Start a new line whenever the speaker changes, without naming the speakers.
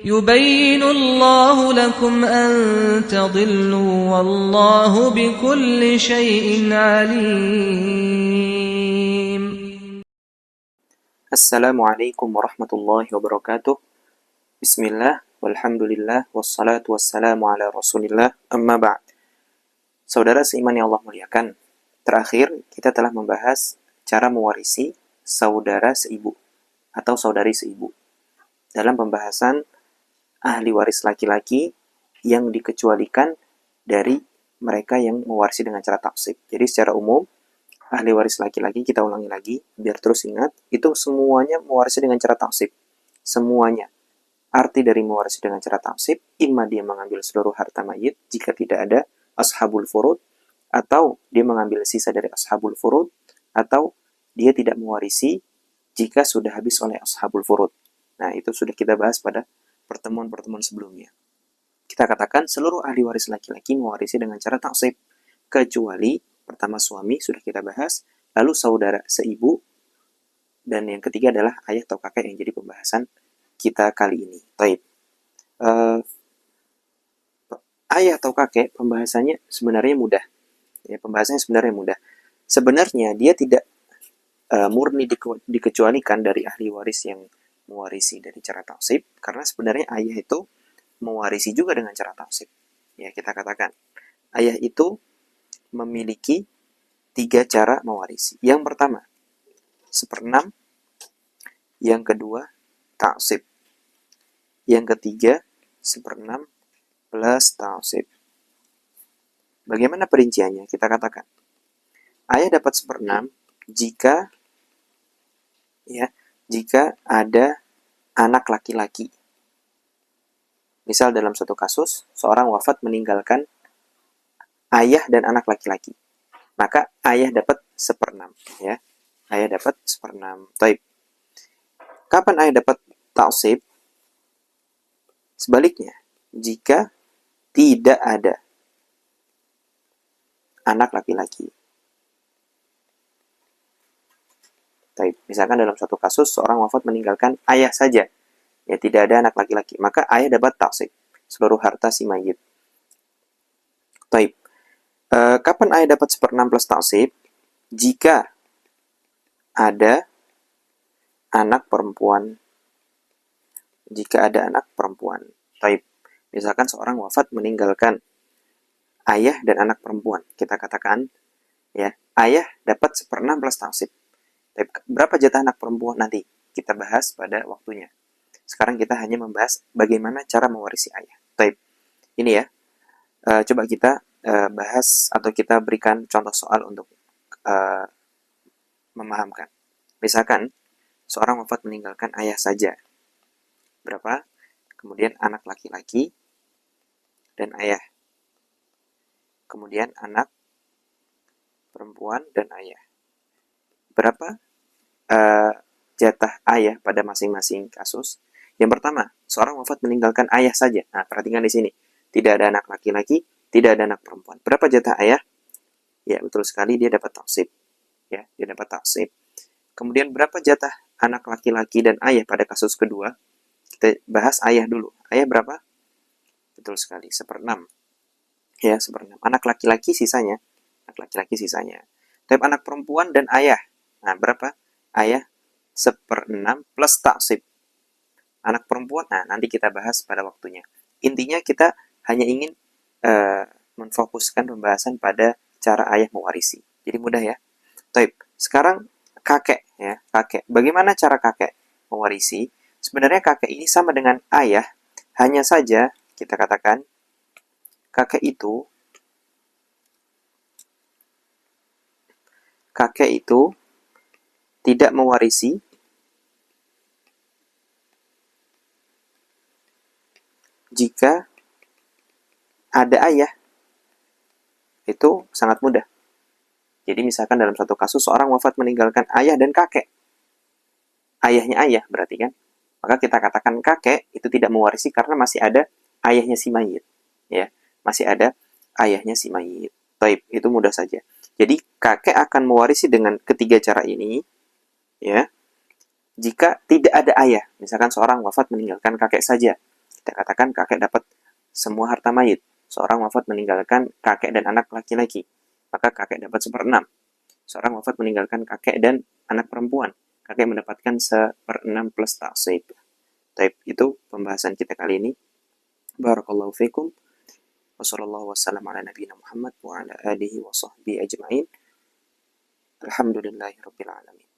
يبين الله لكم أن تضلوا والله بكل شيء عليم.
Assalamualaikum warahmatullahi wabarakatuh. Bismillah, walhamdulillah, wassalatu wassalamu ala rasulillah, amma ba'd. Saudara seiman yang Allah muliakan, terakhir kita telah membahas cara mewarisi saudara seibu atau saudari seibu dalam pembahasan ahli waris laki-laki yang dikecualikan dari mereka yang mewarisi dengan cara taksib. Jadi secara umum, ahli waris laki-laki, kita ulangi lagi biar terus ingat, itu semuanya mewarisi dengan cara taksib. Semuanya. Arti dari mewarisi dengan cara taksib, imma dia mengambil seluruh harta mayit jika tidak ada ashabul furud, atau dia mengambil sisa dari ashabul furud, atau dia tidak mewarisi jika sudah habis oleh ashabul furud. Nah, itu sudah kita bahas pada pertemuan-pertemuan sebelumnya. Kita katakan seluruh ahli waris laki-laki mewarisi dengan cara taksib, kecuali pertama suami, sudah kita bahas, lalu saudara seibu, dan yang ketiga adalah ayah atau kakek yang jadi pembahasan kita kali ini. Taib. Ayah atau kakek pembahasannya sebenarnya mudah. Ya, pembahasannya sebenarnya mudah. Sebenarnya dia tidak murni dikecualikan dari ahli waris yang mewarisi dari cara taksib, karena sebenarnya ayah itu mewarisi juga dengan cara taksib. Ya, kita katakan ayah itu memiliki 3 cara mewarisi. Yang pertama, 1/6. Yang kedua, taksib. Yang ketiga, 1/6 plus taksib. Bagaimana perinciannya? Kita katakan ayah dapat 1/6 jika ada anak laki-laki. Misal dalam suatu kasus, seorang wafat meninggalkan ayah dan anak laki-laki. Maka ayah dapat 1/6. Ya. Ayah dapat 1/6. Taib. Kapan ayah dapat taksib? Sebaliknya, jika tidak ada anak laki-laki. Taib. Misalkan dalam suatu kasus, seorang wafat meninggalkan ayah saja. Ya, tidak ada anak laki-laki. Maka ayah dapat taksib. Seluruh harta si mayit. Taib. Kapan ayah dapat 1/6 plus taksib? Jika ada anak perempuan. Jika ada anak perempuan. Taib. Misalkan seorang wafat meninggalkan ayah dan anak perempuan. Kita katakan, ya, ayah dapat 1/6 plus taksib. Taib. Berapa jatah anak perempuan nanti? Kita bahas pada waktunya. Sekarang kita hanya membahas bagaimana cara mewarisi ayah. Taib. Ini ya. Coba kita bahas atau kita berikan contoh soal untuk memahamkan. Misalkan seorang wafat meninggalkan ayah saja. Berapa? Kemudian anak laki-laki dan ayah. Kemudian anak perempuan dan ayah. Berapa jatah ayah pada masing-masing kasus? Yang pertama, seorang wafat meninggalkan ayah saja. Nah, perhatikan di sini. Tidak ada anak laki-laki, tidak ada anak perempuan. Berapa jatah ayah? Ya, betul sekali, dia dapat taksib. Ya, dia dapat taksib. Kemudian berapa jatah anak laki-laki dan ayah pada kasus kedua? Kita bahas ayah dulu. Ayah berapa? Betul sekali, 1/6. Ya, 1/6. Anak laki-laki sisanya. Anak laki-laki sisanya. Tapi anak perempuan dan ayah. Nah, berapa? Ayah 1/6 plus taksib. Anak perempuan, nah nanti kita bahas pada waktunya. Intinya kita hanya ingin menfokuskan pembahasan pada cara ayah mewarisi. Jadi mudah ya. Taib. Sekarang kakek ya, kakek. Bagaimana cara kakek mewarisi? Sebenarnya kakek ini sama dengan ayah, hanya saja kita katakan kakek itu tidak mewarisi jika ada ayah. Itu sangat mudah. Jadi misalkan dalam satu kasus seorang wafat meninggalkan ayah dan kakek. Ayahnya ayah berarti kan. Maka kita katakan kakek itu tidak mewarisi karena masih ada ayahnya si mayit. Ya, masih ada ayahnya si mayit. Taib, itu mudah saja. Jadi kakek akan mewarisi dengan ketiga cara ini, ya. Jika tidak ada ayah, misalkan seorang wafat meninggalkan kakek saja, Kita katakan kakek dapat semua harta mayit. Seorang wafat meninggalkan kakek dan anak laki-laki, maka kakek dapat 1/6. Seorang wafat meninggalkan kakek dan anak perempuan, kakek mendapatkan 1/6 plus taksib. Taib, itu pembahasan kita kali ini. Barakallahu fikum. Wassallallahu wassalam ala nabiyina Muhammad wa ala alihi wa sahbihi ajma'in. Alhamdulillahi rabbil alamin.